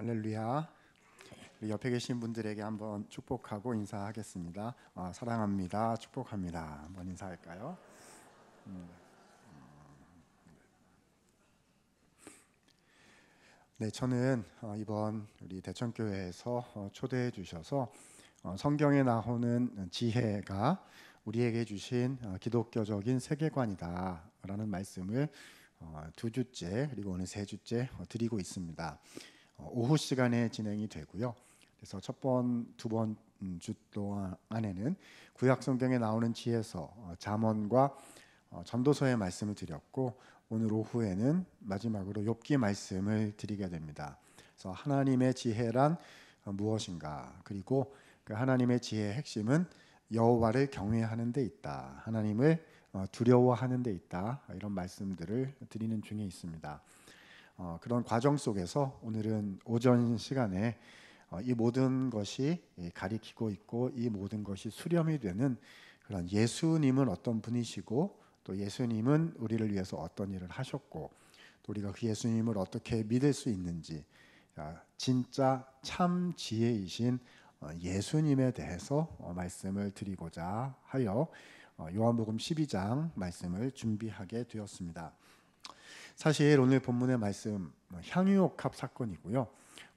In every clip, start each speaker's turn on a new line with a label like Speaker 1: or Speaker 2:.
Speaker 1: 할렐루야. 우리 옆에 계신 분들에게 한번 축복하고 인사하겠습니다. 사랑합니다. 축복합니다. 한번 인사할까요? 네, 저는 이번 우리 대천교회에서 초대해 주셔서 성경에 나오는 지혜가 우리에게 주신 기독교적인 세계관이다라는 말씀을 두 주째 그리고 오늘 세 주째 드리고 있습니다. 오후 시간에 진행이 되고요. 그래서 두 번 주 동안에는 구약 성경에 나오는 지혜서 잠언과 전도서의 말씀을 드렸고, 오늘 오후에는 마지막으로 욥기 말씀을 드리게 됩니다. 그래서 하나님의 지혜란 무엇인가, 그리고 그 하나님의 지혜의 핵심은 여호와를 경외하는 데 있다, 하나님을 두려워하는 데 있다, 이런 말씀들을 드리는 중에 있습니다. 그런 과정 속에서 오늘은 오전 시간에 이 모든 것이 가리키고 있고 이 모든 것이 수렴이 되는 그런 예수님은 어떤 분이시고, 또 예수님은 우리를 위해서 어떤 일을 하셨고, 또 우리가 그 예수님을 어떻게 믿을 수 있는지, 진짜 참 지혜이신 예수님에 대해서 말씀을 드리고자 하여 요한복음 12장 말씀을 준비하게 되었습니다. 사실 오늘 본문의 말씀 향유옥합 사건이고요.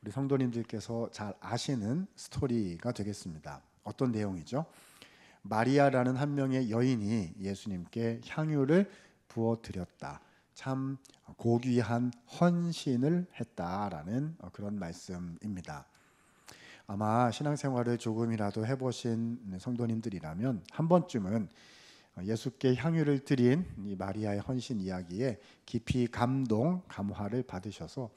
Speaker 1: 우리 성도님들께서 잘 아시는 스토리가 되겠습니다. 어떤 내용이죠? 마리아라는 한 명의 여인이 예수님께 향유를 부어드렸다, 참 고귀한 헌신을 했다라는 그런 말씀입니다. 아마 신앙생활을 조금이라도 해보신 성도님들이라면 한 번쯤은 예수께 향유를 드린 이 마리아의 헌신 이야기에 깊이 감화를 받으셔서,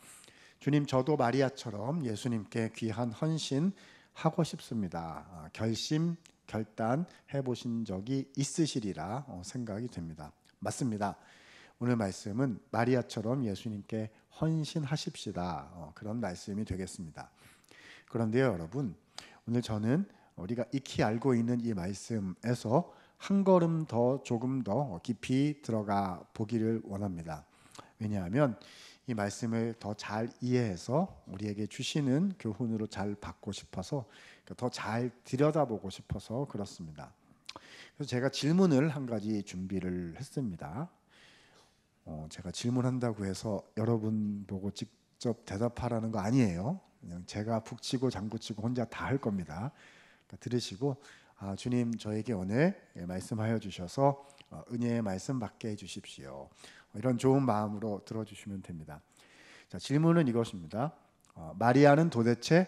Speaker 1: 주님, 저도 마리아처럼 예수님께 귀한 헌신 하고 싶습니다, 결단해 보신 적이 있으시리라 생각이 됩니다. 맞습니다. 오늘 말씀은 마리아처럼 예수님께 헌신하십시다, 그런 말씀이 되겠습니다. 그런데요, 여러분, 오늘 저는 우리가 익히 알고 있는 이 말씀에서 한 걸음 더, 조금 더 깊이 들어가 보기를 원합니다. 왜냐하면 이 말씀을 더 잘 이해해서 우리에게 주시는 교훈으로 잘 받고 싶어서, 더 잘 들여다보고 싶어서 그렇습니다. 그래서 제가 질문을 한 가지 준비를 했습니다. 제가 질문한다고 해서 여러분 보고 직접 대답하라는 거 아니에요. 그냥 제가 북치고 장구치고 혼자 다 할 겁니다. 그러니까 들으시고, 주님, 저에게 오늘 말씀하여 주셔서 은혜의 말씀 받게 해주십시오, 이런 좋은 마음으로 들어주시면 됩니다. 자, 질문은 이것입니다. 마리아는 도대체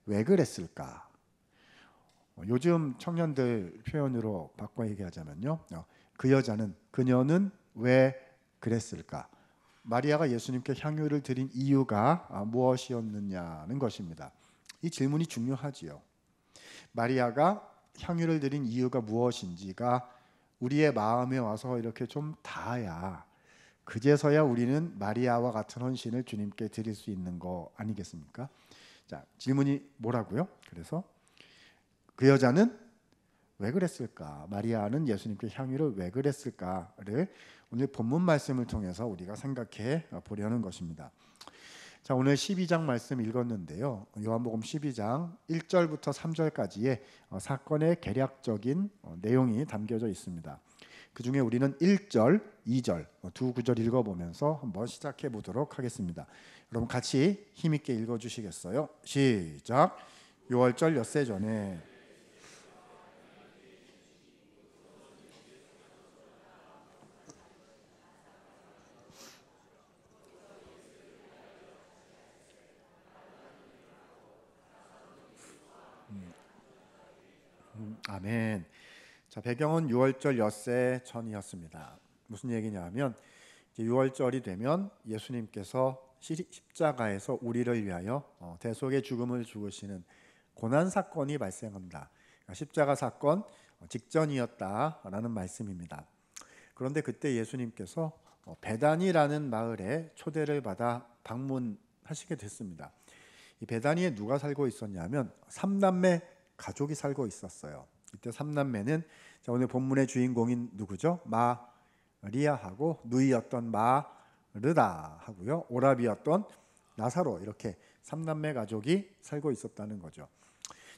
Speaker 1: 왜 그랬을까? 요즘 청년들 표현으로 바꿔 얘기하자면요, 그녀는 왜 그랬을까? 마리아가 예수님께 향유를 드린 이유가 무엇이었느냐는 것입니다. 이 질문이 중요하지요. 마리아가 향유를 드린 이유가 무엇인지가 우리의 마음에 와서 이렇게 좀 닿아야, 그제서야 우리는 마리아와 같은 헌신을 주님께 드릴 수 있는 거 아니겠습니까? 자, 질문이 뭐라고요? 그래서 그 여자는 왜 그랬을까? 마리아는 예수님께 향유를 왜 그랬을까를 오늘 본문 말씀을 통해서 우리가 생각해 보려는 것입니다. 자, 오늘 12장 말씀 읽었는데요, 요한복음 12장 1절부터 3절까지의 사건의 개략적인 내용이 담겨져 있습니다. 그 중에 우리는 1절, 2절 두 구절 읽어보면서 한번 시작해 보도록 하겠습니다. 여러분 같이 힘있게 읽어주시겠어요? 시작. 6월절 엿새 전에 아멘. 자, 배경은 6월절 엿새 전이었습니다. 무슨 얘기냐면, 이제 6월절이 되면 예수님께서 십자가에서 우리를 위하여 대속의 죽음을 죽으시는 고난 사건이 발생한다. 그러니까 십자가 사건 직전이었다라는 말씀입니다. 그런데 그때 예수님께서 베다니라는 마을에 초대를 받아 방문하시게 됐습니다. 이 베다니에 누가 살고 있었냐면 3남매 가족이 살고 있었어요. 이때 3남매는 오늘 본문의 주인공인 누구죠? 마리아하고 누이였던 마르다 하고요, 오라비였던 나사로, 이렇게 삼남매 가족이 살고 있었다는 거죠.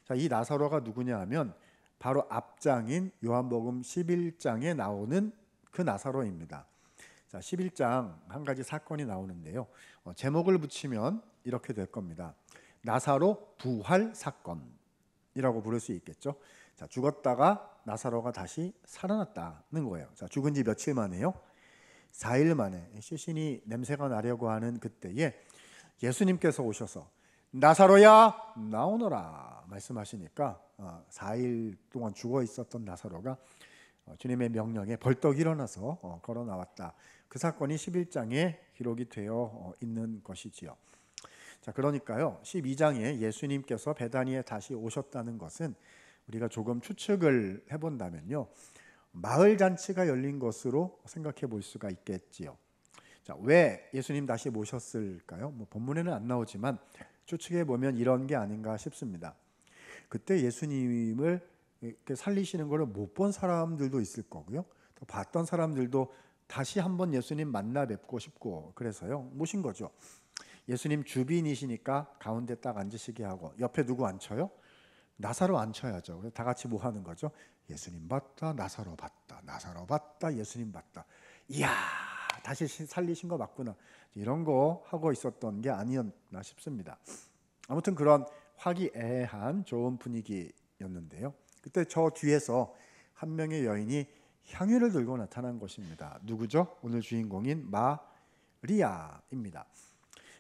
Speaker 1: 자, 이 나사로가 누구냐 하면 바로 앞장인 요한복음 11장에 나오는 그 나사로입니다. 자, 11장 한 가지 사건이 나오는데요. 제목을 붙이면 이렇게 될 겁니다. 나사로 부활 사건이라고 부를 수 있겠죠. 자, 죽었다가 나사로가 다시 살아났다는 거예요. 자, 죽은 지 며칠 만에요? 4일 만에 시신이 냄새가 나려고 하는 그때에 예수님께서 오셔서 나사로야 나오너라 말씀하시니까 4일 동안 죽어 있었던 나사로가 주님의 명령에 벌떡 일어나서 걸어 나왔다. 그 사건이 11장에 기록이 되어 있는 것이지요. 자, 그러니까요 12장에 예수님께서 베다니에 다시 오셨다는 것은 우리가 조금 추측을 해본다면요 마을 잔치가 열린 것으로 생각해 볼 수가 있겠지요. 자, 왜 예수님 다시 모셨을까요? 본문에는 안 나오지만 추측해 보면 이런 게 아닌가 싶습니다. 그때 예수님을 이렇게 살리시는 것을 못 본 사람들도 있을 거고요. 또 봤던 사람들도 다시 한번 예수님 만나 뵙고 싶고 그래서요 모신 거죠. 예수님 주빈이시니까 가운데 딱 앉으시게 하고 옆에 누구 앉혀요? 나사로 앉혀야죠. 그래서 다 같이 뭐 하는 거죠? 예수님 봤다, 나사로 봤다, 나사로 봤다, 예수님 봤다. 이야, 다시 살리신 거 맞구나. 이런 거 하고 있었던 게 아니었나 싶습니다. 아무튼 그런 화기애애한 좋은 분위기였는데요. 그때 저 뒤에서 한 명의 여인이 향유를 들고 나타난 것입니다. 누구죠? 오늘 주인공인 마리아입니다.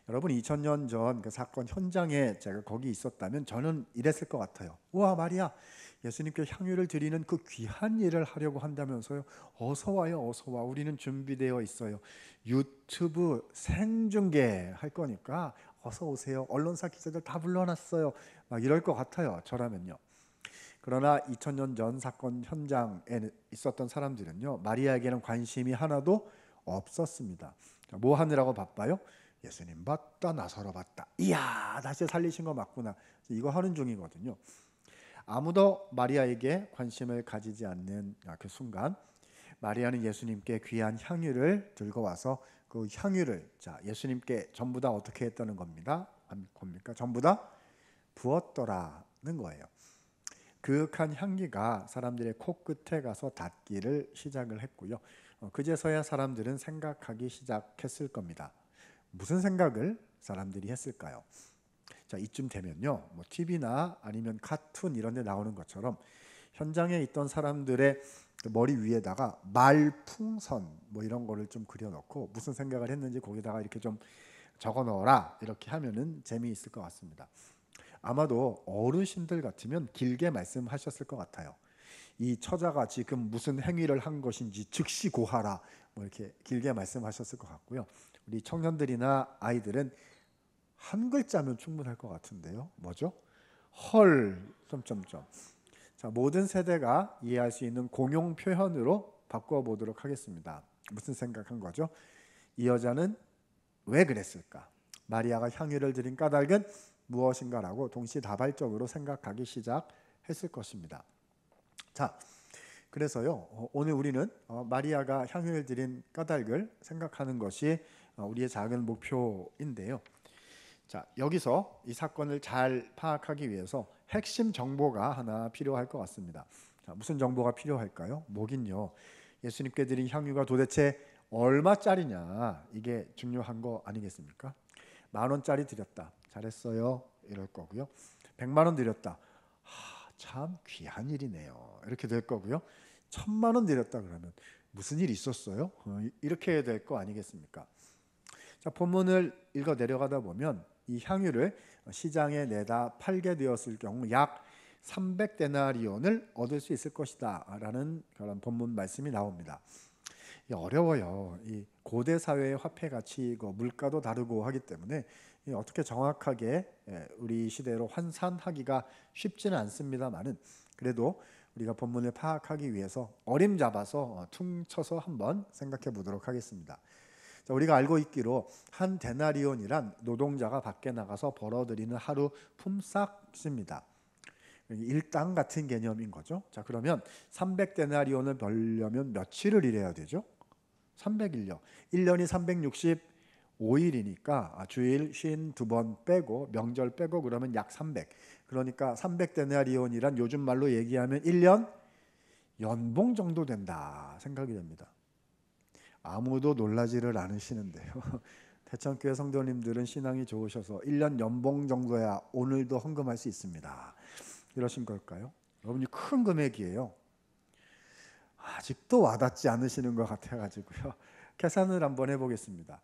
Speaker 1: 여러분 2000년 전 그 사건 현장에 제가 거기 있었다면 저는 이랬을 것 같아요. 우와, 마리아, 예수님께 향유를 드리는 그 귀한 일을 하려고 한다면서요. 어서 와요, 어서 와. 우리는 준비되어 있어요. 유튜브 생중계 할 거니까 어서 오세요. 언론사 기자들 다 불러놨어요. 막 이럴 것 같아요, 저라면요. 그러나 2000년 전 사건 현장에 있었던 사람들은요 마리아에게는 관심이 하나도 없었습니다. 뭐 하느라고 바빠요? 예수님 봤다, 나사로 봤다. 이야, 다시 살리신 거 맞구나. 이거 하는 중이거든요. 아무도 마리아에게 관심을 가지지 않는 그 순간 마리아는 예수님께 귀한 향유를 들고 와서 그 향유를 자 예수님께 전부 다 어떻게 했다는 겁니다. 전부 다 부었더라는 거예요. 그윽한 향기가 사람들의 코끝에 가서 닿기를 시작을 했고요. 그제서야 사람들은 생각하기 시작했을 겁니다. 무슨 생각을 사람들이 했을까요? 자, 이쯤 되면요 TV나 아니면 카툰 이런 데 나오는 것처럼 현장에 있던 사람들의 머리 위에다가 말풍선 이런 거를 좀 그려놓고 무슨 생각을 했는지 거기다가 이렇게 좀 적어 넣어라 이렇게 하면은 재미있을 것 같습니다. 아마도 어르신들 같으면 길게 말씀하셨을 것 같아요. 이 처자가 지금 무슨 행위를 한 것인지 즉시 고하라 이렇게 길게 말씀하셨을 것 같고요. 우리 청년들이나 아이들은 한 글자면 충분할 것 같은데요. 뭐죠? 헐 점점점. 자, 모든 세대가 이해할 수 있는 공용 표현으로 바꿔보도록 하겠습니다. 무슨 생각한 거죠? 이 여자는 왜 그랬을까? 마리아가 향유를 드린 까닭은 무엇인가라고 동시다발적으로 생각하기 시작했을 것입니다. 자, 그래서요 오늘 우리는 마리아가 향유를 드린 까닭을 생각하는 것이 우리의 작은 목표인데요. 자, 여기서 이 사건을 잘 파악하기 위해서 핵심 정보가 하나 필요할 것 같습니다. 자, 무슨 정보가 필요할까요? 뭐긴요. 예수님께 드린 향유가 도대체 얼마짜리냐, 이게 중요한 거 아니겠습니까? 10,000원짜리 드렸다. 잘했어요. 이럴 거고요. 100만 원 드렸다. 참 귀한 일이네요. 이렇게 될 거고요. 1,000만 원 드렸다 그러면 무슨 일 있었어요? 이렇게 될 거 아니겠습니까? 자, 본문을 읽어 내려가다 보면 이 향유를 시장에 내다 팔게 되었을 경우 약 300데나리온을 얻을 수 있을 것이다 라는 그런 본문 말씀이 나옵니다. 어려워요. 이 고대 사회의 화폐 가치, 물가도 다르고 하기 때문에 어떻게 정확하게 우리 시대로 환산하기가 쉽지는 않습니다만은 그래도 우리가 본문을 파악하기 위해서 어림잡아서 퉁쳐서 한번 생각해 보도록 하겠습니다. 자, 우리가 알고 있기로 한 데나리온이란 노동자가 밖에 나가서 벌어들이는 하루 품삯입니다. 일당 같은 개념인 거죠. 자, 그러면 300데나리온을 벌려면 며칠을 일해야 되죠? 300일요. 1년이 5일이니까 주일 52번 빼고 명절 빼고 그러면 약 300. 그러니까 300데나리온이란 요즘 말로 얘기하면 1년 연봉 정도 된다 생각이 됩니다. 아무도 놀라지를 않으시는데요. 대천교회 성도님들은 신앙이 좋으셔서 1년 연봉 정도야 오늘도 헌금할 수 있습니다. 이러신 걸까요? 여러분이 큰 금액이에요. 아직도 와닿지 않으시는 것 같아가지고요. 계산을 한번 해보겠습니다.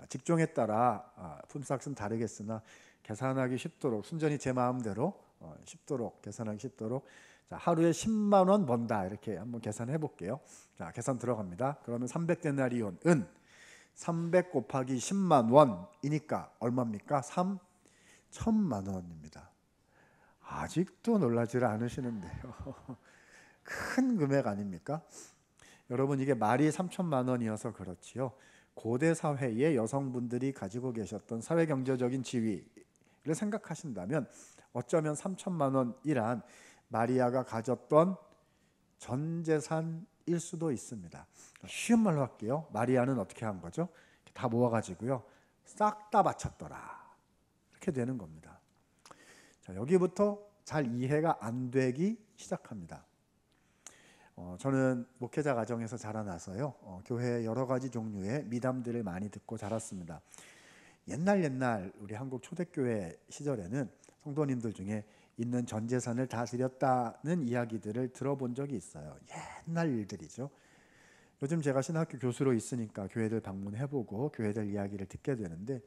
Speaker 1: 직종에 따라 품삯은 다르겠으나 계산하기 쉽도록 순전히 제 마음대로 쉽도록 계산하기 쉽도록 자, 하루에 10만 원 번다 이렇게 한번 계산해 볼게요. 자, 계산 들어갑니다. 그러면 300데나리온은 300 곱하기 10만 원이니까 얼마입니까? 3천만 원입니다. 아직도 놀라지를 않으시는데요. 큰 금액 아닙니까? 여러분 이게 말이 3천만 원이어서 그렇지요. 고대 사회의 여성분들이 가지고 계셨던 사회경제적인 지위를 생각하신다면 어쩌면 3천만 원이란 마리아가 가졌던 전 재산일 수도 있습니다. 쉬운 말로 할게요. 마리아는 어떻게 한 거죠? 다 모아가지고요. 싹 다 바쳤더라. 이렇게 되는 겁니다. 자, 여기부터 잘 이해가 안 되기 시작합니다. 저는 목회자 가정에서 자라나서요. 교회 여러 가지 종류의 미담들을 많이 듣고 자랐습니다. 옛날 우리 한국 초대교회 시절에는 성도님들 중에 있는 전 재산을 다 드렸다는 이야기들을 들어본 적이 있어요. 옛날 일들이죠. 요즘 제가 신학교 교수로 있으니까 교회들 방문해보고 교회들 이야기를 듣게 되는데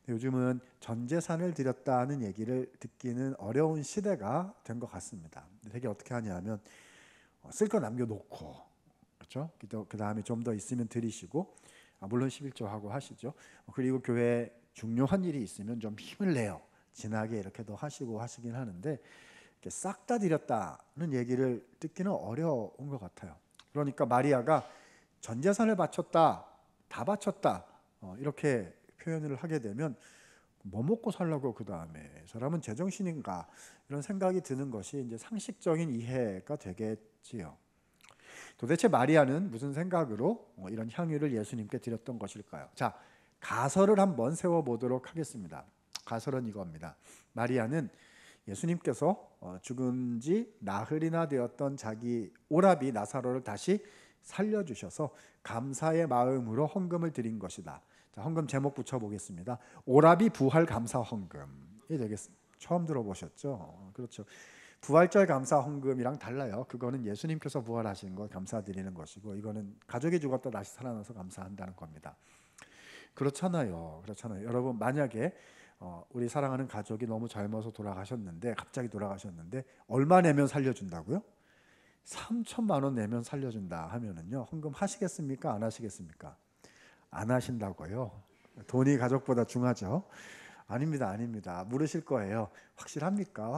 Speaker 1: 요즘은 전 재산을 드렸다는 얘기를 듣기는 어려운 시대가 된 것 같습니다. 되게 어떻게 하냐면 쓸 거 남겨놓고 그렇죠? 그 다음에 좀 더 있으면 드리시고 물론 11조하고 하시죠. 그리고 교회에 중요한 일이 있으면 좀 힘을 내요. 진하게 이렇게도 하시고 하시긴 하는데 싹 다 드렸다는 얘기를 듣기는 어려운 것 같아요. 그러니까 마리아가 전 재산을 바쳤다, 다 바쳤다 이렇게 표현을 하게 되면 뭐 먹고 살라고 그 다음에 사람은 제정신인가 이런 생각이 드는 것이 이제 상식적인 이해가 되겠지요. 도대체 마리아는 무슨 생각으로 이런 향유를 예수님께 드렸던 것일까요? 자, 가설을 한번 세워보도록 하겠습니다. 가설은 이겁니다. 마리아는 예수님께서 죽은 지 나흘이나 되었던 자기 오라비 나사로를 다시 살려주셔서 감사의 마음으로 헌금을 드린 것이다. 자, 헌금 제목 붙여보겠습니다. 오라비 부활 감사 헌금이 되겠습니다. 처음 들어보셨죠? 그렇죠. 부활절 감사 헌금이랑 달라요. 그거는 예수님께서 부활하신 거 감사드리는 것이고 이거는 가족이 죽었다 다시 살아나서 감사한다는 겁니다. 그렇잖아요. 여러분 만약에 우리 사랑하는 가족이 너무 젊어서 돌아가셨는데 갑자기 돌아가셨는데 얼마 내면 살려준다고요? 3천만 원 내면 살려준다 하면은요 헌금 하시겠습니까? 안 하시겠습니까? 안 하신다고요? 돈이 가족보다 중하죠? 아닙니다. 물으실 거예요. 확실합니까?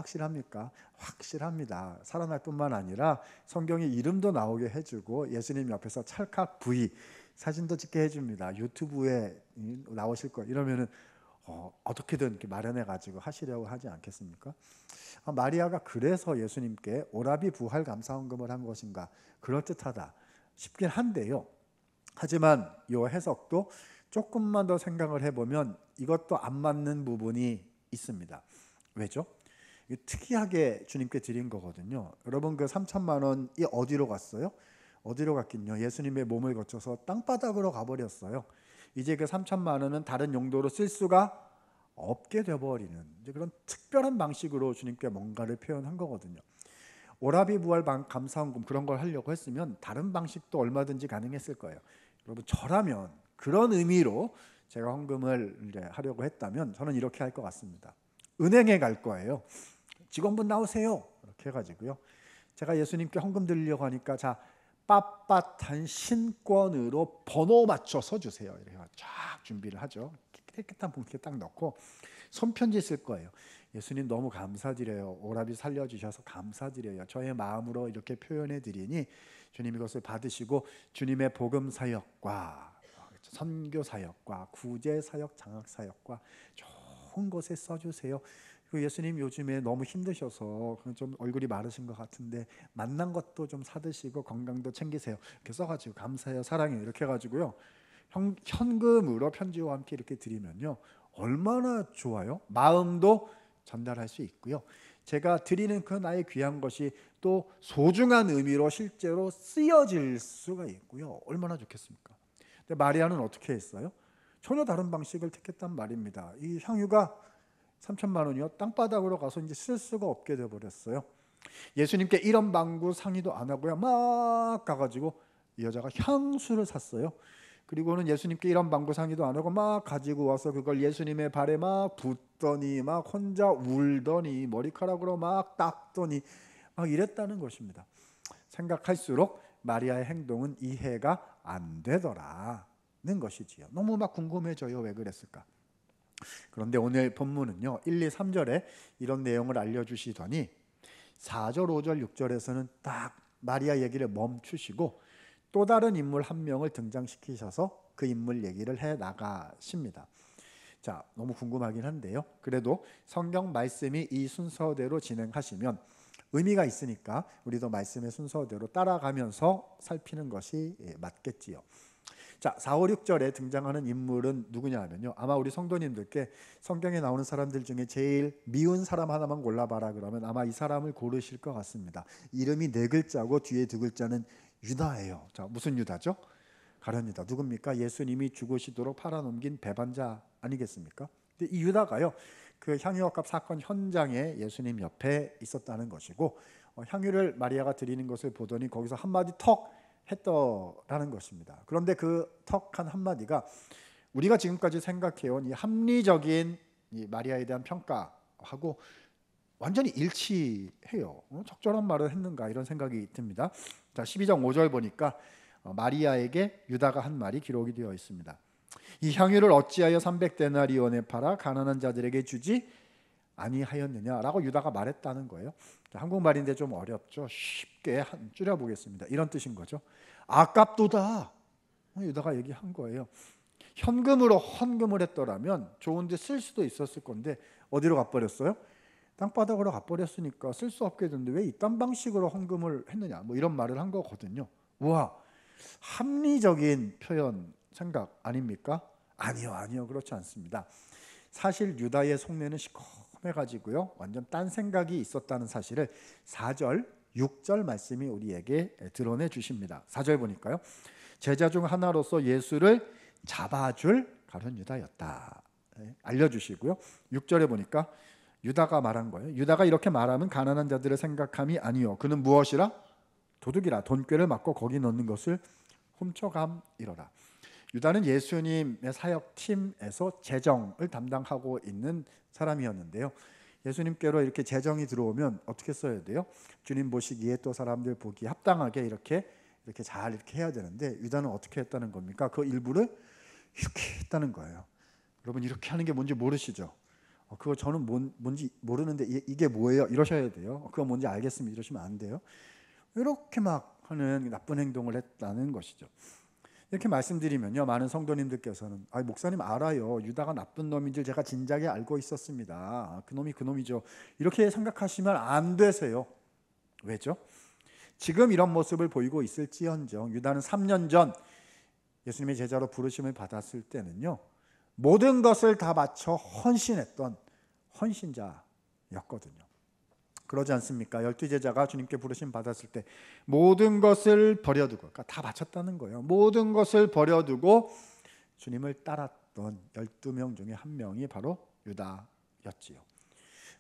Speaker 1: 확실합니다. 살아날 뿐만 아니라 성경에 이름도 나오게 해주고 예수님 옆에서 찰칵 V 사진도 찍게 해줍니다. 유튜브에 나오실 거 이러면은 어떻게든 이렇게 마련해 가지고 하시려고 하지 않겠습니까? 마리아가 그래서 예수님께 오라비 부활 감사 헌금을 한 것인가 그럴듯하다 싶긴 한데요. 하지만 이 해석도 조금만 더 생각을 해보면 이것도 안 맞는 부분이 있습니다. 왜죠? 특이하게 주님께 드린 거거든요. 여러분 그 3천만 원이 어디로 갔어요? 어디로 갔긴요? 예수님의 몸을 거쳐서 땅바닥으로 가버렸어요. 이제 그 3천만 원은 다른 용도로 쓸 수가 없게 되어버리는 그런 특별한 방식으로 주님께 뭔가를 표현한 거거든요. 오라비 부활 감사헌금 그런 걸 하려고 했으면 다른 방식도 얼마든지 가능했을 거예요. 여러분 저라면 그런 의미로 제가 헌금을 이제 하려고 했다면 저는 이렇게 할 것 같습니다. 은행에 갈 거예요. 직원분 나오세요. 이렇게 해가지고요. 제가 예수님께 헌금 드리려고 하니까 자 빳빳한 신권으로 번호 맞춰서 주세요. 이렇게 쫙 준비를 하죠. 깨끗한 봉투에 딱 넣고 손편지 쓸 거예요. 예수님 너무 감사드려요. 오라비 살려주셔서 감사드려요. 저의 마음으로 이렇게 표현해 드리니 주님 이것을 받으시고 주님의 복음 사역과 선교 사역과 구제 사역, 장학 사역과 좋은 곳에 써주세요. 그리고 예수님 요즘에 너무 힘드셔서 좀 얼굴이 마르신 것 같은데 만난 것도 좀 사드시고 건강도 챙기세요. 이렇게 써가지고 감사해요, 사랑해요 이렇게 해가지고요. 현금으로 편지와 함께 이렇게 드리면요, 얼마나 좋아요. 마음도 전달할 수 있고요, 제가 드리는 그 나의 귀한 것이 또 소중한 의미로 실제로 쓰여질 수가 있고요, 얼마나 좋겠습니까? 근데 마리아는 어떻게 했어요? 전혀 다른 방식을 택했단 말입니다. 이 향유가 3천만 원이요, 땅바닥으로 가서 이제 쓸 수가 없게 되어버렸어요. 예수님께 이런 방구 상의도 안 하고요, 막 가가지고 이 여자가 향수를 샀어요. 그리고는 예수님께 이런 방구 상의도 안 하고 막 가지고 와서 그걸 예수님의 발에 막 붓더니 막 혼자 울더니 머리카락으로 막 닦더니 막 이랬다는 것입니다. 생각할수록 마리아의 행동은 이해가 안 되더라는 것이지요. 너무 막 궁금해져요. 왜 그랬을까? 그런데 오늘 본문은요, 1, 2, 3절에 이런 내용을 알려주시더니 4절, 5절, 6절에서는 딱 마리아 얘기를 멈추시고 또 다른 인물 한 명을 등장시키셔서 그 인물 얘기를 해 나가십니다. 자, 너무 궁금하긴 한데요, 그래도 성경 말씀이 이 순서대로 진행하시면 의미가 있으니까 우리도 말씀의 순서대로 따라가면서 살피는 것이 맞겠지요. 자, 4, 5, 6절에 등장하는 인물은 누구냐 하면요, 아마 우리 성도님들께 성경에 나오는 사람들 중에 제일 미운 사람 하나만 골라봐라 그러면 아마 이 사람을 고르실 것 같습니다. 이름이 4글자고 뒤에 2글자는 유다예요. 자, 무슨 유다죠? 가룟 유다. 누굽니까? 예수님이 죽으시도록 팔아넘긴 배반자 아니겠습니까? 근데 이 유다가요, 그 향유값 사건 현장에 예수님 옆에 있었다는 것이고, 향유를 마리아가 드리는 것을 보더니 거기서 한마디 턱 했더라는 것입니다. 그런데 그 턱 한 한마디가 우리가 지금까지 생각해온 이 합리적인 이 마리아에 대한 평가하고 완전히 일치해요. 적절한 말을 했는가 이런 생각이 듭니다. 자, 12장 5절 보니까 마리아에게 유다가 한 말이 기록이 되어 있습니다. 이 향유를 어찌하여 300데나리온에 팔아 가난한 자들에게 주지 아니하였느냐라고 유다가 말했다는 거예요. 자, 한국말인데 좀 어렵죠. 쉽게 줄여보겠습니다. 이런 뜻인 거죠. 아깝도다. 유다가 얘기한 거예요. 현금으로 헌금을 했더라면 좋은데 쓸 수도 있었을 건데 어디로 가버렸어요? 땅바닥으로 가버렸으니까 쓸 수 없게 됐는데 왜 이딴 방식으로 헌금을 했느냐, 뭐 이런 말을 한 거거든요. 와, 합리적인 표현 생각 아닙니까? 아니요, 그렇지 않습니다. 사실 유다의 속내는 시커매가지고요, 완전 딴 생각이 있었다는 사실을 4절, 6절 말씀이 우리에게 드러내 주십니다. 4절 보니까요, 제자 중 하나로서 예수를 잡아줄 가룟 유다였다 알려주시고요, 6절에 보니까 유다가 말한 거예요. 유다가 이렇게 말하면 가난한 자들의 생각함이 아니요, 그는 무엇이라? 도둑이라. 돈꾀를 맞고 거기 넣는 것을 훔쳐감이로라. 유다는 예수님의 사역팀에서 재정을 담당하고 있는 사람이었는데요, 예수님께로 이렇게 재정이 들어오면 어떻게 써야 돼요? 주님 보시기에 또 사람들 보기에 합당하게 이렇게 잘 이렇게 해야 되는데 유다는 어떻게 했다는 겁니까? 그 일부를 이렇게 했다는 거예요. 여러분, 이렇게 하는 게 뭔지 모르시죠? 그거 저는 뭔지 모르는데 이게 뭐예요? 이러셔야 돼요. 그거 뭔지 알겠습니다. 이러시면 안 돼요. 이렇게 막 하는 나쁜 행동을 했다는 것이죠. 이렇게 말씀드리면요, 많은 성도님들께서는 목사님 알아요, 유다가 나쁜 놈인 줄 제가 진작에 알고 있었습니다. 그 놈이 그 놈이죠. 이렇게 생각하시면 안 되세요. 왜죠? 지금 이런 모습을 보이고 있을지언정 유다는 3년 전 예수님의 제자로 부르심을 받았을 때는요, 모든 것을 다 바쳐 헌신했던 헌신자였거든요. 그러지 않습니까? 12제자가 주님께 부르심 받았을 때 모든 것을 버려두고, 그러니까 다 바쳤다는 거예요. 모든 것을 버려두고 주님을 따랐던 12명 중에 한 명이 바로 유다였지요.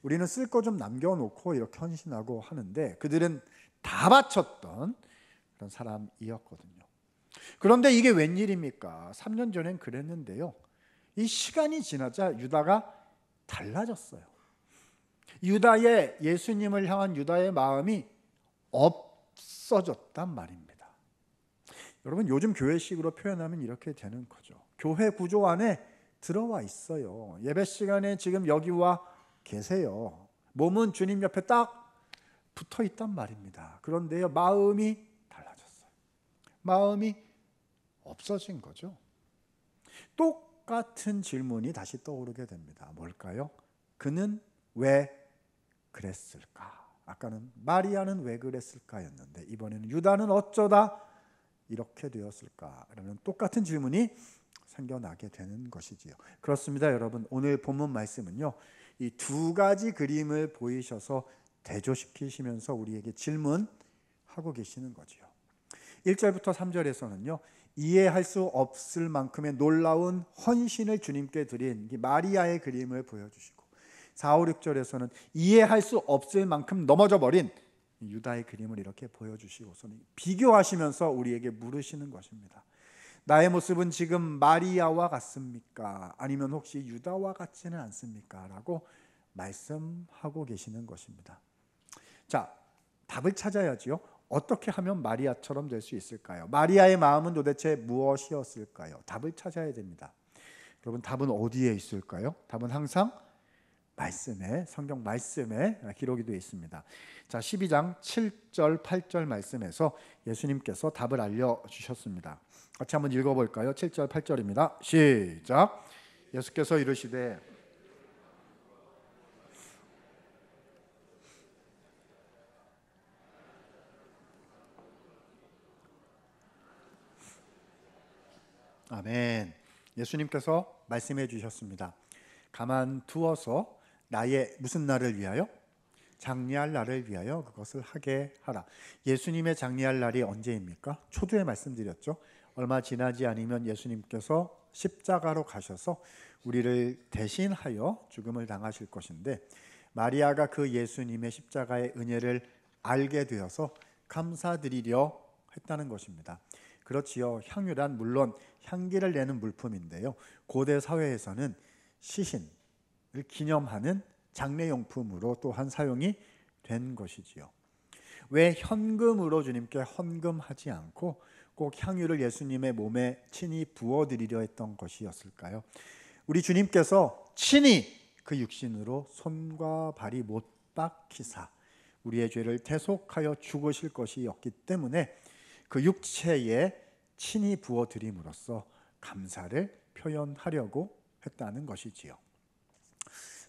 Speaker 1: 우리는 쓸 거 좀 남겨놓고 이렇게 헌신하고 하는데 그들은 다 바쳤던 그런 사람이었거든요. 그런데 이게 웬일입니까? 3년 전엔 그랬는데요, 이 시간이 지나자 유다가 달라졌어요. 유다의, 예수님을 향한 유다의 마음이 없어졌단 말입니다. 여러분, 요즘 교회식으로 표현하면 이렇게 되는 거죠. 교회 구조 안에 들어와 있어요. 예배 시간에 지금 여기와 계세요. 몸은 주님 옆에 딱 붙어 있단 말입니다. 그런데요, 마음이 달라졌어요. 마음이 없어진 거죠. 똑같은 질문이 다시 떠오르게 됩니다. 뭘까요? 그는 왜 그랬을까? 아까는 마리아는 왜 그랬을까였는데 이번에는 유다는 어쩌다 이렇게 되었을까? 그러면 똑같은 질문이 생겨나게 되는 것이지요. 그렇습니다, 여러분. 오늘 본문 말씀은요, 이 두 가지 그림을 보이셔서 대조시키시면서 우리에게 질문하고 계시는 거지요. 1절부터 3절에서는요, 이해할 수 없을 만큼의 놀라운 헌신을 주님께 드린 마리아의 그림을 보여주시고, 4, 5, 6절에서는 이해할 수 없을 만큼 넘어져 버린 유다의 그림을 이렇게 보여주시고서는 비교하시면서 우리에게 물으시는 것입니다. 나의 모습은 지금 마리아와 같습니까? 아니면 혹시 유다와 같지는 않습니까? 라고 말씀하고 계시는 것입니다. 자, 답을 찾아야지요. 어떻게 하면 마리아처럼 될 수 있을까요? 마리아의 마음은 도대체 무엇이었을까요? 답을 찾아야 됩니다. 여러분, 답은 어디에 있을까요? 답은 항상 말씀에, 성경 말씀에 기록이 되어 있습니다. 자, 12장 7절 8절 말씀에서 예수님께서 답을 알려주셨습니다. 같이 한번 읽어볼까요? 7절 8절입니다. 시작. 예수께서 이르시되 아멘. 예수님께서 말씀해 주셨습니다. 가만 두어서 나의 무슨 날을 위하여? 장례할 날을 위하여 그것을 하게 하라. 예수님의 장례할 날이 언제입니까? 초두에 말씀드렸죠. 얼마 지나지 않으면 예수님께서 십자가로 가셔서 우리를 대신하여 죽음을 당하실 것인데, 마리아가 그 예수님의 십자가의 은혜를 알게 되어서 감사드리려 했다는 것입니다. 그렇지요. 향유란 물론 향기를 내는 물품인데요, 고대 사회에서는 시신을 기념하는 장례용품으로 또한 사용이 된 것이지요. 왜 현금으로 주님께 헌금하지 않고 꼭 향유를 예수님의 몸에 친히 부어드리려 했던 것이었을까요? 우리 주님께서 친히 그 육신으로 손과 발이 못 박히사 우리의 죄를 대속하여 죽으실 것이었기 때문에 그 육체에 친히 부어드림으로써 감사를 표현하려고 했다는 것이지요.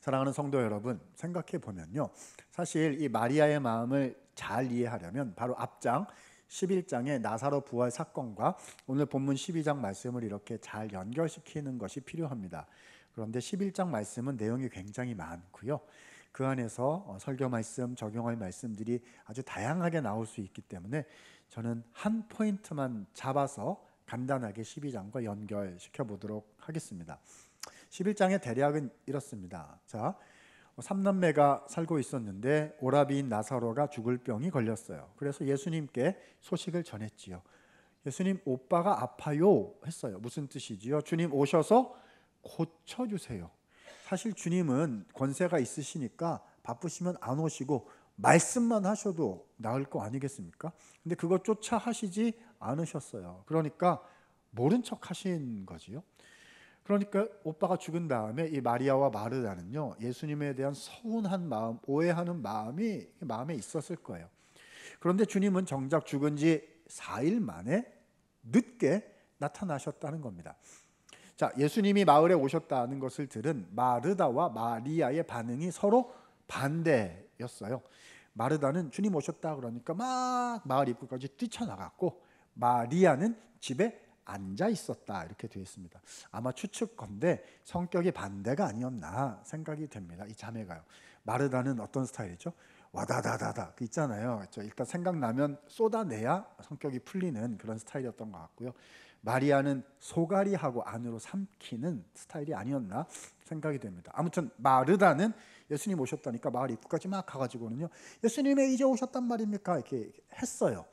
Speaker 1: 사랑하는 성도 여러분, 생각해 보면요, 사실 이 마리아의 마음을 잘 이해하려면 바로 앞장 11장의 나사로 부활 사건과 오늘 본문 12장 말씀을 이렇게 잘 연결시키는 것이 필요합니다. 그런데 11장 말씀은 내용이 굉장히 많고요, 그 안에서 설교 말씀, 적용할 말씀들이 아주 다양하게 나올 수 있기 때문에 저는 한 포인트만 잡아서 간단하게 12장과 연결시켜 보도록 하겠습니다. 11장의 대략은 이렇습니다. 자, 3남매가 살고 있었는데 오라비인 나사로가 죽을 병이 걸렸어요. 그래서 예수님께 소식을 전했지요. 예수님, 오빠가 아파요 했어요. 무슨 뜻이지요? 주님 오셔서 고쳐주세요. 사실 주님은 권세가 있으시니까 바쁘시면 안 오시고 말씀만 하셔도 나을 거 아니겠습니까? 근데 그것조차 하시지 않으셨어요. 그러니까 모른 척 하신 거지요. 그러니까 오빠가 죽은 다음에 이 마리아와 마르다는요, 예수님에 대한 서운한 마음, 오해하는 마음이 마음에 있었을 거예요. 그런데 주님은 정작 죽은 지 4일 만에 늦게 나타나셨다는 겁니다. 자, 예수님이 마을에 오셨다는 것을 들은 마르다와 마리아의 반응이 서로 반대였어요. 마르다는 주님 오셨다 그러니까 막 마을 입구까지 뛰쳐나갔고, 마리아는 집에 앉아 있었다, 이렇게 되어 있습니다. 아마 추측건데 성격이 반대가 아니었나 생각이 됩니다. 이 자매가요. 마르다는 어떤 스타일이죠? 와다다다다 그 있잖아요. 일단 생각나면 쏟아내야 성격이 풀리는 그런 스타일이었던 것 같고요. 마리아는 소가리하고 안으로 삼키는 스타일이 아니었나 생각이 됩니다. 아무튼 마르다는 예수님 오셨다니까 마을 입구까지 막 가가지고는요, 예수님이 이제 오셨단 말입니까? 이렇게 했어요.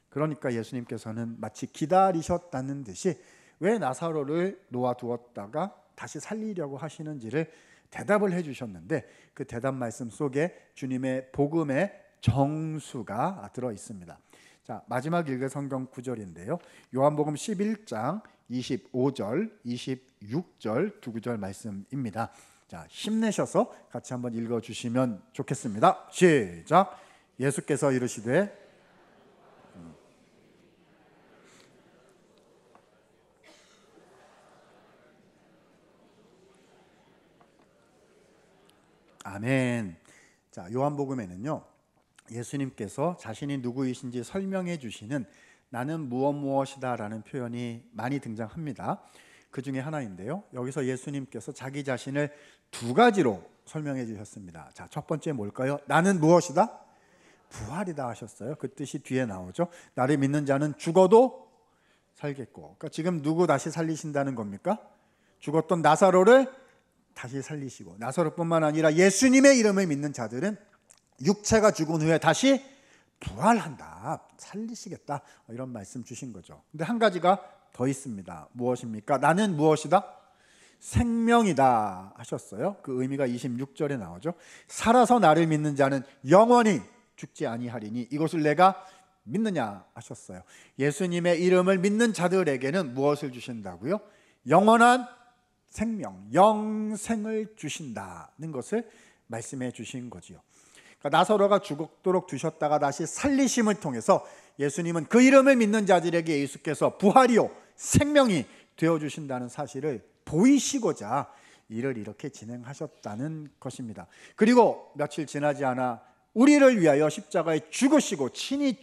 Speaker 1: 그러니까 예수님께서는 마치 기다리셨다는 듯이 왜 나사로를 놓아두었다가 다시 살리려고 하시는지를 대답을 해주셨는데, 그 대답 말씀 속에 주님의 복음의 정수가 들어 있습니다. 자, 마지막 읽을 성경 구절인데요, 요한복음 11장 25절, 26절 두 구절 말씀입니다. 자, 힘내셔서 같이 한번 읽어주시면 좋겠습니다. 시작. 예수께서 이르시되 아멘. 자, 요한복음에는요, 예수님께서 자신이 누구이신지 설명해 주시는 나는 무엇이다라는 표현이 많이 등장합니다. 그 중에 하나인데요. 여기서 예수님께서 자기 자신을 두 가지로 설명해 주셨습니다. 자, 첫 번째 뭘까요? 나는 무엇이다? 부활이다 하셨어요. 그 뜻이 뒤에 나오죠. 나를 믿는 자는 죽어도 살겠고. 그러니까 지금 누구 다시 살리신다는 겁니까? 죽었던 나사로를 다시 살리시고, 나사로뿐만 아니라 예수님의 이름을 믿는 자들은 육체가 죽은 후에 다시 부활한다, 살리시겠다, 이런 말씀 주신 거죠. 근데 한 가지가 더 있습니다. 무엇입니까? 나는 무엇이다? 생명이다 하셨어요. 그 의미가 26절에 나오죠. 살아서 나를 믿는 자는 영원히 죽지 아니하리니 이것을 내가 믿느냐 하셨어요. 예수님의 이름을 믿는 자들에게는 무엇을 주신다고요? 영원한 생명, 영생을 주신다는 것을 말씀해 주신 거지요. 그러니까 나사로가 죽도록 두셨다가 다시 살리심을 통해서 예수님은 그 이름을 믿는 자들에게 예수께서 부활이요 생명이 되어주신다는 사실을 보이시고자 일을 이렇게 진행하셨다는 것입니다. 그리고 며칠 지나지 않아 우리를 위하여 십자가에 죽으시고 친히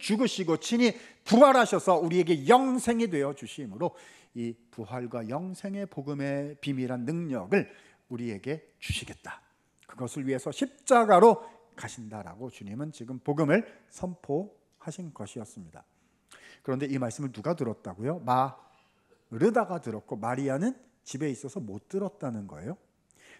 Speaker 1: 부활하셔서 우리에게 영생이 되어 주심으로 이 부활과 영생의 복음의 비밀한 능력을 우리에게 주시겠다, 그것을 위해서 십자가로 가신다라고 주님은 지금 복음을 선포하신 것이었습니다. 그런데 이 말씀을 누가 들었다고요? 마르다가 들었고 마리아는 집에 있어서 못 들었다는 거예요.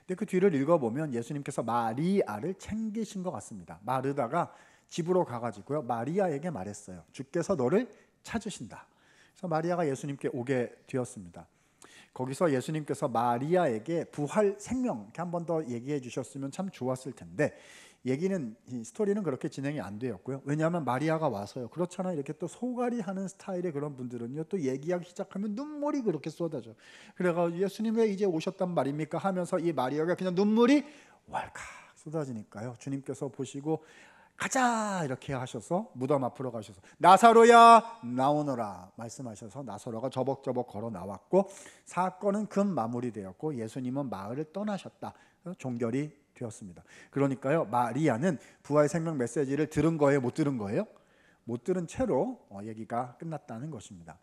Speaker 1: 근데 그 뒤를 읽어보면 예수님께서 마리아를 챙기신 것 같습니다. 마르다가 집으로 가가지고요 마리아에게 말했어요. 주께서 너를 찾으신다. 그래서 마리아가 예수님께 오게 되었습니다. 거기서 예수님께서 마리아에게 부활 생명 이렇게 한 번 더 얘기해 주셨으면 참 좋았을 텐데 이 스토리는 그렇게 진행이 안 되었고요. 왜냐하면 마리아가 와서요, 그렇잖아요, 이렇게 또 소갈이 하는 스타일의 그런 분들은요 또 얘기하기 시작하면 눈물이 그렇게 쏟아져. 그래가지고 예수님 왜 이제 오셨단 말입니까 하면서 이 마리아가 그냥 눈물이 왈칵 쏟아지니까요 주님께서 보시고 가자 이렇게 하셔서 무덤 앞으로 가셔서 나사로야 나오너라 말씀하셔서 나사로가 저벅저벅 걸어 나왔고 사건은 금 마무리되었고 예수님은 마을을 떠나셨다, 종결이 되었습니다. 그러니까요 마리아는 부활 생명 메시지를 들은 거예요, 못 들은 거예요? 못 들은 채로 얘기가 끝났다는 것입니다.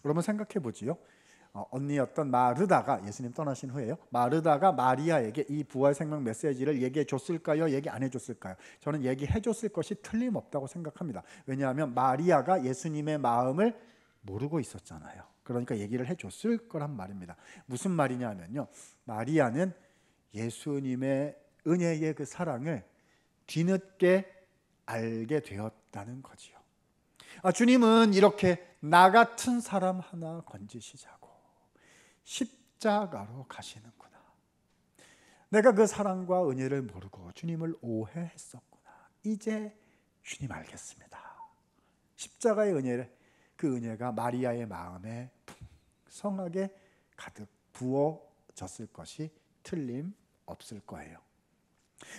Speaker 1: 여러분 생각해 보지요. 언니였던 마르다가 예수님 떠나신 후에요 마르다가 마리아에게 이 부활 생명 메시지를 얘기해 줬을까요? 얘기 안 해줬을까요? 저는 얘기해 줬을 것이 틀림없다고 생각합니다. 왜냐하면 마리아가 예수님의 마음을 모르고 있었잖아요. 그러니까 얘기를 해줬을 거란 말입니다. 무슨 말이냐면요, 마리아는 예수님의 은혜의 그 사랑을 뒤늦게 알게 되었다는 거지요. 주님은 이렇게 나 같은 사람 하나 건지시자고 십자가로 가시는구나. 내가 그 사랑과 은혜를 모르고 주님을 오해했었구나. 이제 주님 알겠습니다. 십자가의 은혜를, 그 은혜가 마리아의 마음에 풍성하게 가득 부어졌을 것이 틀림없을 거예요.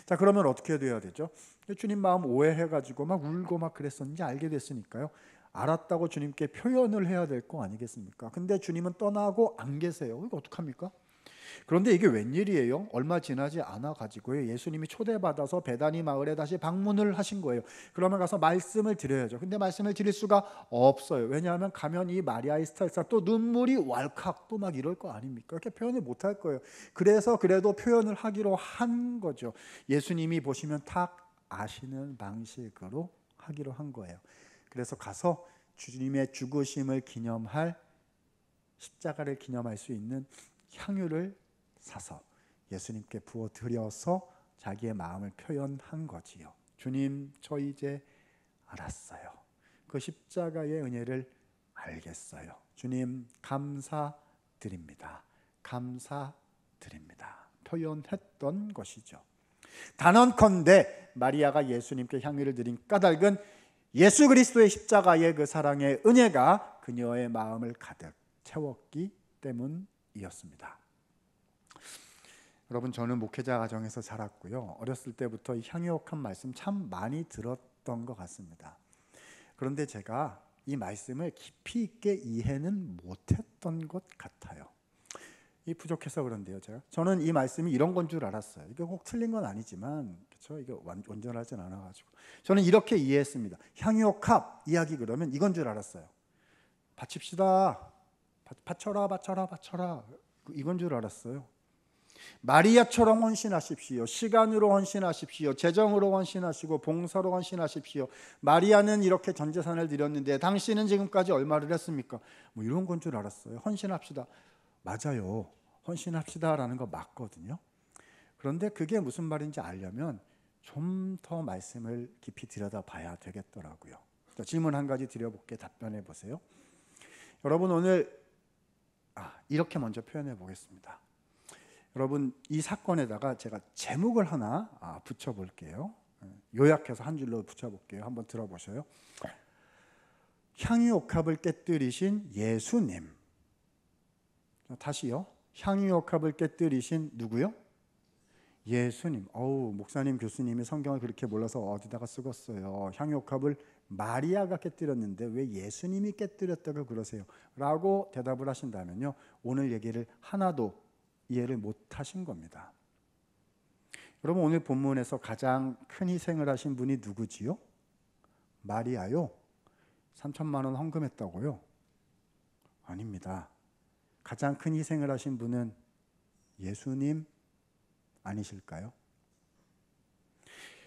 Speaker 1: 자, 그러면 어떻게 돼야 되죠? 주님 마음 오해해가지고 막 울고 막 그랬었는지 알게 됐으니까요 알았다고 주님께 표현을 해야 될 거 아니겠습니까? 근데 주님은 떠나고 안 계세요. 이거 어떡합니까? 그런데 이게 웬일이에요? 얼마 지나지 않아 가지고요 예수님이 초대받아서 베다니 마을에 다시 방문을 하신 거예요. 그러면 가서 말씀을 드려야죠. 근데 말씀을 드릴 수가 없어요. 왜냐하면 가면 이 마리아의 스타일상 또 눈물이 왈칵 또 막 이럴 거 아닙니까? 이렇게 표현을 못 할 거예요. 그래서 그래도 표현을 하기로 한 거죠. 예수님이 보시면 딱 아시는 방식으로 하기로 한 거예요. 그래서 가서 주님의 죽으심을 기념할, 십자가를 기념할 수 있는 향유를 사서 예수님께 부어 드려서 자기의 마음을 표현한 거지요. 주님, 저 이제 알았어요. 그 십자가의 은혜를 알겠어요. 주님, 감사드립니다. 감사드립니다. 표현했던 것이죠. 단언컨대 마리아가 예수님께 향유를 드린 까닭은 예수 그리스도의 십자가의 그 사랑의 은혜가 그녀의 마음을 가득 채웠기 때문이었습니다. 여러분, 저는 목회자 가정에서 자랐고요. 어렸을 때부터 이 향유옥한 말씀 참 많이 들었던 것 같습니다. 그런데 제가 이 말씀을 깊이 있게 이해는 못했던 것 같아요. 이 부족해서 그런데요. 저는 이 말씀이 이런 건 줄 알았어요. 이게 꼭 틀린 건 아니지만, 그렇죠? 이게 온전하진 않아가지고 저는 이렇게 이해했습니다. 향유옥합 이야기 그러면 이건 줄 알았어요. 바칩시다. 바쳐라 바쳐라 바쳐라 이건 줄 알았어요. 마리아처럼 헌신하십시오. 시간으로 헌신하십시오. 재정으로 헌신하시고 봉사로 헌신하십시오. 마리아는 이렇게 전 재산을 드렸는데 당신은 지금까지 얼마를 했습니까? 뭐 이런 건 줄 알았어요. 헌신합시다. 맞아요. 헌신합시다라는 거 맞거든요. 그런데 그게 무슨 말인지 알려면 좀 더 말씀을 깊이 들여다봐야 되겠더라고요. 질문 한 가지 드려볼게 답변해 보세요. 여러분 오늘 이렇게 먼저 표현해 보겠습니다. 여러분 이 사건에다가 제가 제목을 하나 붙여볼게요. 요약해서 한 줄로 붙여볼게요. 한번 들어보셔요. 향유옥합을 깨뜨리신 예수님. 다시요. 향유옥합을 깨뜨리신 누구요? 예수님. 목사님 교수님이 성경을 그렇게 몰라서 어디다가 쓰겠어요. 향유옥합을 마리아가 깨뜨렸는데 왜 예수님이 깨뜨렸다고 그러세요? 라고 대답을 하신다면요, 오늘 얘기를 하나도 이해를 못하신 겁니다. 여러분 오늘 본문에서 가장 큰 희생을 하신 분이 누구지요? 마리아요? 3천만 원 헌금했다고요? 아닙니다. 가장 큰 희생을 하신 분은 예수님 아니실까요?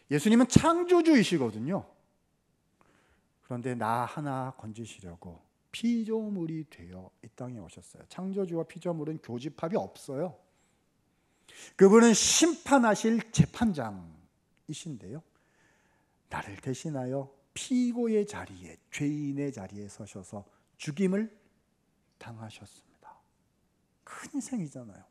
Speaker 1: 예수님은 창조주이시거든요. 그런데 나 하나 건지시려고 피조물이 되어 이 땅에 오셨어요. 창조주와 피조물은 교집합이 없어요. 그분은 심판하실 재판장이신데요, 나를 대신하여 피고의 자리에, 죄인의 자리에 서셔서 죽임을 당하셨습니다. 큰 희생이잖아요.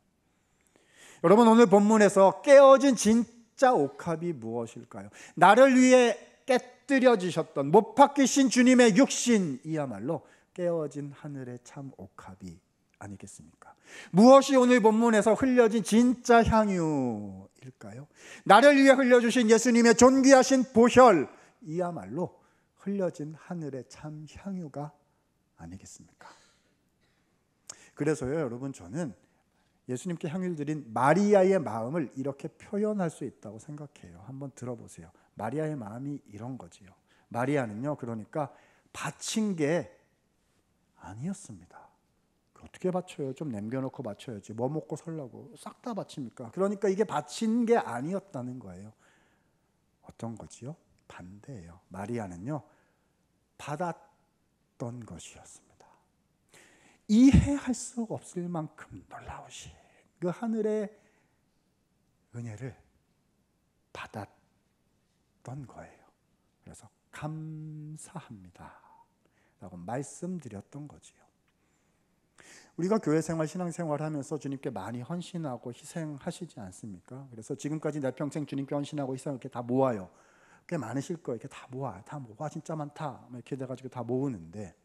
Speaker 1: 여러분 오늘 본문에서 깨어진 진짜 옥합이 무엇일까요? 나를 위해 깨뜨려지셨던 못 박히신 주님의 육신이야말로 깨어진 하늘의 참 옥합이 아니겠습니까? 무엇이 오늘 본문에서 흘려진 진짜 향유일까요? 나를 위해 흘려주신 예수님의 존귀하신 보혈이야말로 흘려진 하늘의 참 향유가 아니겠습니까? 그래서요 여러분, 저는 예수님께 향유를 드린 마리아의 마음을 이렇게 표현할 수 있다고 생각해요. 한번 들어보세요. 마리아의 마음이 이런 거지요. 마리아는요, 그러니까 바친 게 아니었습니다. 어떻게 바쳐요? 좀 남겨놓고 바쳐야지. 뭐 먹고 살라고 싹 다 바칩니까? 그러니까 이게 바친 게 아니었다는 거예요. 어떤 거지요? 반대예요. 마리아는요, 받았던 것이었습니다. 이해할 수 없을 만큼 놀라우신 그 하늘의 은혜를 받았던 거예요. 그래서 감사합니다 라고 말씀드렸던 거지요. 우리가 교회 생활, 신앙 생활 하면서 주님께 많이 헌신하고 희생하시지 않습니까? 그래서 지금까지 내 평생 주님께 헌신하고 희생을 이렇게 다 모아요. 꽤 많으실 거예요. 이렇게 다 모아, 진짜 많다 이렇게 돼가지고 다 모으는데,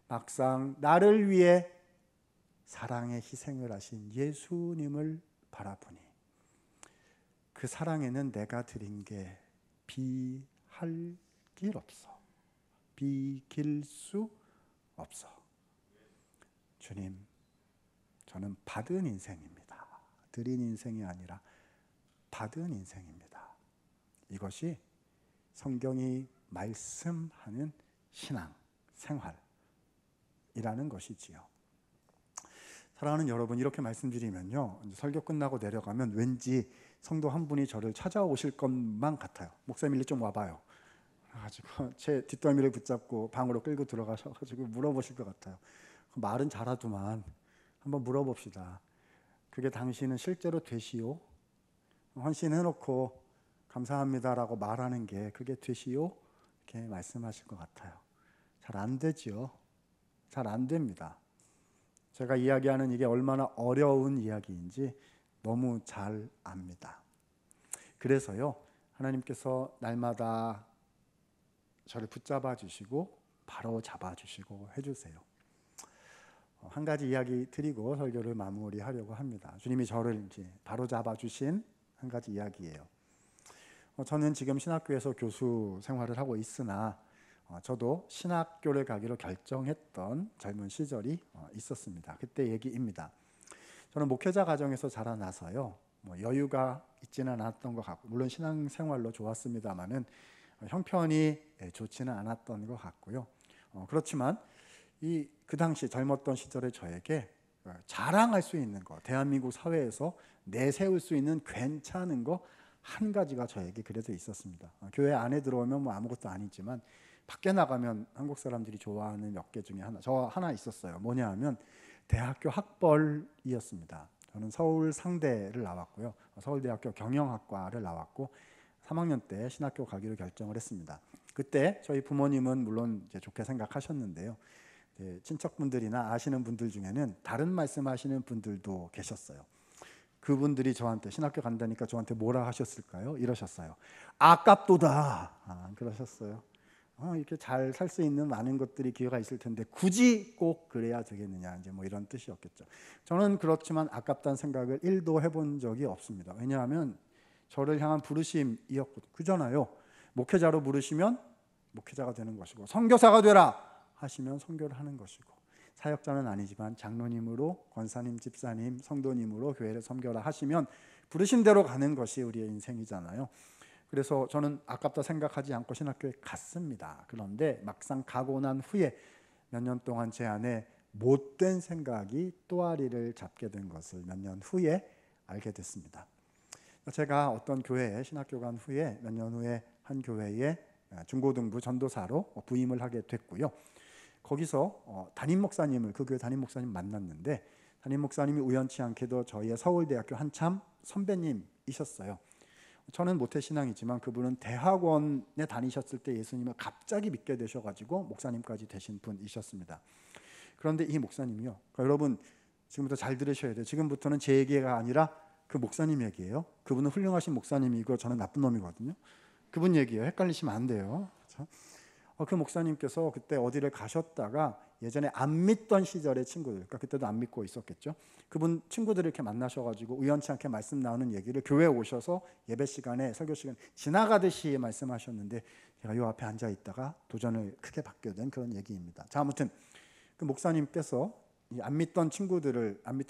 Speaker 1: 막상 나를 위해 사랑의 희생을 하신 예수님을 바라보니 그 사랑에는 내가 드린 게 비할 길 없어, 비길 수 없어. 주님, 저는 받은 인생입니다. 드린 인생이 아니라 받은 인생입니다. 이것이 성경이 말씀하는 신앙 생활이라는 것이지요. 사랑하는 여러분, 이렇게 말씀드리면요, 설교 끝나고 내려가면 왠지 성도 한 분이 저를 찾아오실 것만 같아요. 목사님 일리 좀 와봐요. 그래가지고 제 뒷덜미를 붙잡고 방으로 끌고 들어가셔가지고 물어보실 것 같아요. 말은 잘하더만 한번 물어봅시다. 그게 당신은 실제로 되시오? 헌신해놓고 감사합니다라고 말하는 게 그게 되시오? 이렇게 말씀하실 것 같아요. 잘 안 되지요. 잘 안 됩니다. 제가 이야기하는 이게 얼마나 어려운 이야기인지 너무 잘 압니다. 그래서요, 하나님께서 날마다 저를 붙잡아 주시고 바로 잡아 주시고 해주세요. 한 가지 이야기 드리고 설교를 마무리하려고 합니다. 주님이 저를 이제 바로 잡아 주신 한 가지 이야기예요. 저는 지금 신학교에서 교수 생활을 하고 있으나 저도 신학교를 가기로 결정했던 젊은 시절이 있었습니다. 그때 얘기입니다. 저는 목회자 가정에서 자라나서요, 여유가 있지는 않았던 것 같고, 물론 신앙생활로 좋았습니다마는 형편이 좋지는 않았던 것 같고요. 그렇지만 그 당시 젊었던 시절의 저에게 자랑할 수 있는 거, 대한민국 사회에서 내세울 수 있는 괜찮은 거 한 가지가 저에게 그래서 있었습니다. 교회 안에 들어오면 뭐 아무것도 아니지만 밖에 나가면 한국 사람들이 좋아하는 몇 개 중에 하나 있었어요. 뭐냐 하면 대학교 학벌이었습니다. 저는 서울 상대를 나왔고요. 서울대학교 경영학과를 나왔고 3학년 때 신학교 가기로 결정을 했습니다. 그때 저희 부모님은 물론 이제 좋게 생각하셨는데요. 친척분들이나 아시는 분들 중에는 다른 말씀하시는 분들도 계셨어요. 그분들이 저한테 신학교 간다니까 저한테 뭐라 하셨을까요? 이러셨어요. 아깝도다. 그러셨어요. 이렇게 잘 살 수 있는 많은 것들이 기회가 있을 텐데 굳이 꼭 그래야 되겠느냐, 이제 뭐 이런 뜻이었겠죠. 저는 그렇지만 아깝다는 생각을 1도 해본 적이 없습니다. 왜냐하면 저를 향한 부르심이었거든요. 그잖아요. 목회자로 부르시면 목회자가 되는 것이고, 선교사가 되라 하시면 선교를 하는 것이고, 사역자는 아니지만 장로님으로, 권사님, 집사님, 성도님으로 교회를 섬겨라 하시면 부르신 대로 가는 것이 우리의 인생이잖아요. 그래서 저는 아깝다 생각하지 않고 신학교에 갔습니다. 그런데 막상 가고 난 후에 몇 년 동안 제 안에 못된 생각이 또아리를 잡게 된 것을 몇 년 후에 알게 됐습니다. 제가 어떤 교회에 신학교 간 후에 몇 년 후에 한 교회에 중고등부 전도사로 부임을 하게 됐고요. 거기서 담임 목사님을, 그 교회 담임 목사님 만났는데, 담임 목사님이 우연치 않게도 저희의 서울대학교 한참 선배님이셨어요. 저는 모태신앙이지만 그분은 대학원에 다니셨을 때 예수님을 갑자기 믿게 되셔가지고 목사님까지 되신 분이셨습니다. 그런데 이 목사님이요, 그러니까 여러분 지금부터 잘 들으셔야 돼요. 지금부터는 제 얘기가 아니라 그 목사님 얘기예요. 그분은 훌륭하신 목사님이고 저는 나쁜 놈이거든요. 그분 얘기예요. 헷갈리시면 안 돼요. 그렇죠? 그 목사님께서 그때 어디를 가셨다가 예전에 안 믿던 시절의 친구들, 그러니까 그때도 안 믿고 있었겠죠. 그분 친구들을 이렇게 만나셔가지고 우연치 않게 말씀 나누는 얘기를, 교회에 오셔서 예배 시간에, 설교 시간에 지나가듯이 말씀하셨는데 제가 요 앞에 앉아 있다가 도전을 크게 받게 된 그런 얘기입니다. 자, 아무튼 그 목사님께서 안 믿던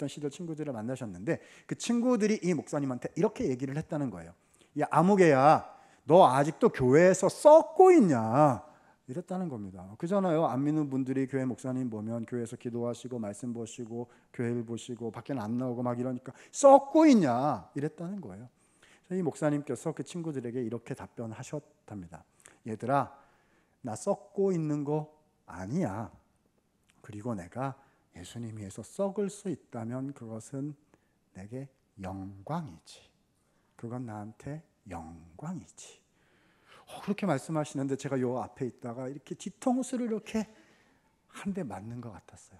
Speaker 1: 시절 친구들을 만나셨는데 그 친구들이 이 목사님한테 이렇게 얘기를 했다는 거예요. 야, 아무개야, 너 아직도 교회에서 썩고 있냐? 이랬다는 겁니다. 그잖아요. 안 믿는 분들이 교회 목사님 보면 교회에서 기도하시고 말씀 보시고 교회를 보시고 밖에는 안 나오고 막 이러니까 썩고 있냐? 이랬다는 거예요. 이 목사님께서 그 친구들에게 이렇게 답변하셨답니다. 얘들아, 나 썩고 있는 거 아니야. 그리고 내가 예수님 위해서 썩을 수 있다면 그것은 내게 영광이지. 그건 나한테 영광이지. 그렇게 말씀하시는데 제가 요 앞에 있다가 이렇게 뒤통수를 이렇게 한 대 맞는 것 같았어요.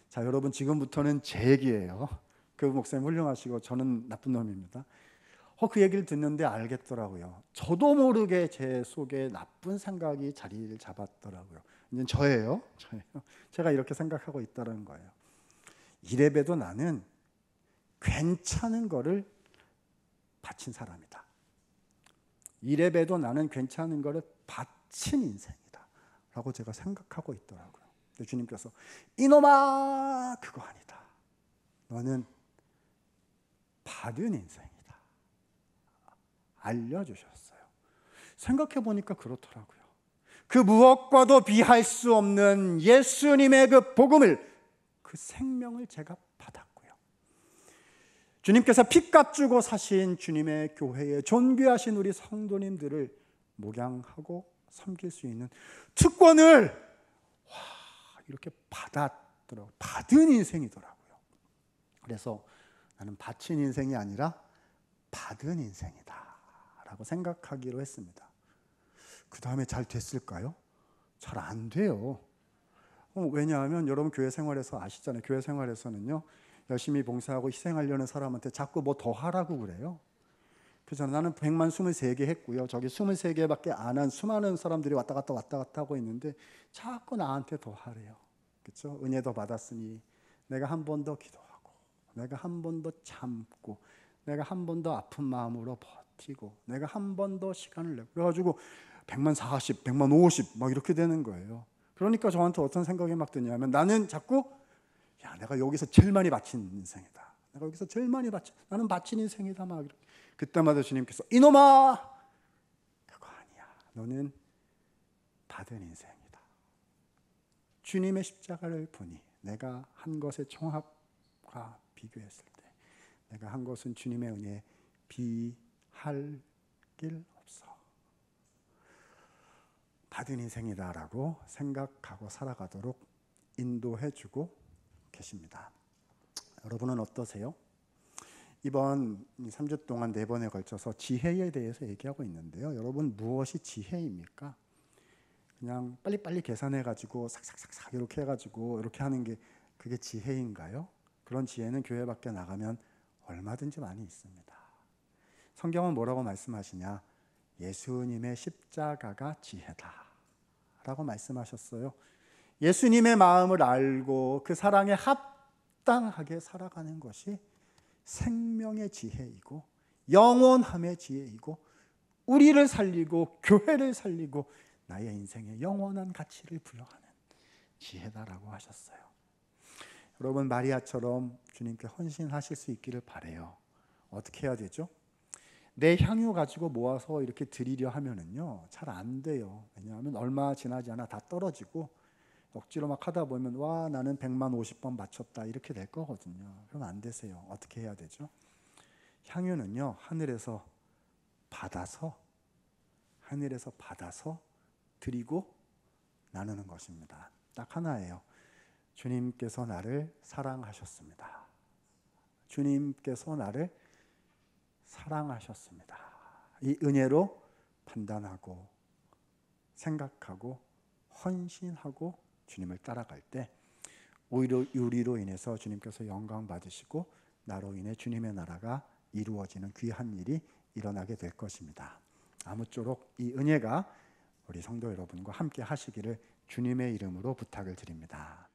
Speaker 1: 자, 여러분 지금부터는 제 얘기예요. 그 목사님 훌륭하시고 저는 나쁜 놈입니다. 그 얘기를 듣는데 알겠더라고요. 저도 모르게 제 속에 나쁜 생각이 자리를 잡았더라고요. 이제 저예요. 제가 이렇게 생각하고 있다는 거예요. 이래봬도 나는 괜찮은 거를 바친 사람이다. 이래봬도 나는 괜찮은 거를 바친 인생이다 라고 제가 생각하고 있더라고요. 근데 주님께서 이놈아, 그거 아니다. 너는 받은 인생이다 알려주셨어요. 생각해 보니까 그렇더라고요. 그 무엇과도 비할 수 없는 예수님의 그 복음을, 그 생명을 제가 받았고요. 주님께서 피값 주고 사신 주님의 교회에 존귀하신 우리 성도님들을 목양하고 섬길 수 있는 특권을 이렇게 받았더라고요. 받은 인생이더라고요. 그래서 나는 바친 인생이 아니라 받은 인생이다 라고 생각하기로 했습니다. 그 다음에 잘 됐을까요? 잘 안 돼요. 왜냐하면 여러분 교회 생활에서 아시잖아요. 교회 생활에서는요, 열심히 봉사하고 희생하려는 사람한테 자꾸 뭐 더 하라고 그래요. 그래서 나는 100만 23개 했고요. 저기 23개밖에 안 한 수많은 사람들이 왔다 갔다 하고 있는데 자꾸 나한테 더 하래요. 그렇죠? 은혜도 받았으니 내가 한 번 더 기도하고, 내가 한 번 더 참고, 내가 한 번 더 아픈 마음으로 버티고, 내가 한 번 더 시간을 내고, 그래가지고 100만 40, 100만 50 막 이렇게 되는 거예요. 그러니까 저한테 어떤 생각이 막 드냐면, 나는 자꾸 내가 여기서 제일 많이 바친 인생이다. 내가 여기서 제일 많이 나는 바친 인생이다. 막 이렇게. 그때마다 주님께서 이놈아, 그거 아니야. 너는 받은 인생이다. 주님의 십자가를 보니 내가 한 것의 총합과 비교했을 때 내가 한 것은 주님의 은혜에 비할 길 없어. 받은 인생이다라고 생각하고 살아가도록 인도해주고 계십니다. 여러분은 어떠세요? 이번 3주 동안 4번에 걸쳐서 지혜에 대해서 얘기하고 있는데요. 여러분 무엇이 지혜입니까? 그냥 빨리빨리 계산해가지고 삭삭삭삭 이렇게 해가지고 이렇게 하는 게 그게 지혜인가요? 그런 지혜는 교회 밖에 나가면 얼마든지 많이 있습니다. 성경은 뭐라고 말씀하시냐? 예수님의 십자가가 지혜다 라고 말씀하셨어요. 예수님의 마음을 알고 그 사랑에 합당하게 살아가는 것이 생명의 지혜이고 영원함의 지혜이고 우리를 살리고 교회를 살리고 나의 인생에 영원한 가치를 부여하는 지혜다라고 하셨어요. 여러분 마리아처럼 주님께 헌신하실 수 있기를 바라요. 어떻게 해야 되죠? 내 향유 가지고 모아서 이렇게 드리려 하면은요 잘 안 돼요. 왜냐하면 얼마 지나지 않아 다 떨어지고 억지로 막 하다 보면 와 나는 100만 50번 바쳤다 이렇게 될 거거든요. 그럼 안 되세요. 어떻게 해야 되죠? 향유는요 하늘에서 받아서 드리고 나누는 것입니다. 딱 하나예요. 주님께서 나를 사랑하셨습니다. 주님께서 나를 사랑하셨습니다. 이 은혜로 판단하고 생각하고 헌신하고 주님을 따라갈 때 오히려 우리로 인해서 주님께서 영광 받으시고 나로 인해 주님의 나라가 이루어지는 귀한 일이 일어나게 될 것입니다. 아무쪼록 이 은혜가 우리 성도 여러분과 함께 하시기를 주님의 이름으로 부탁을 드립니다.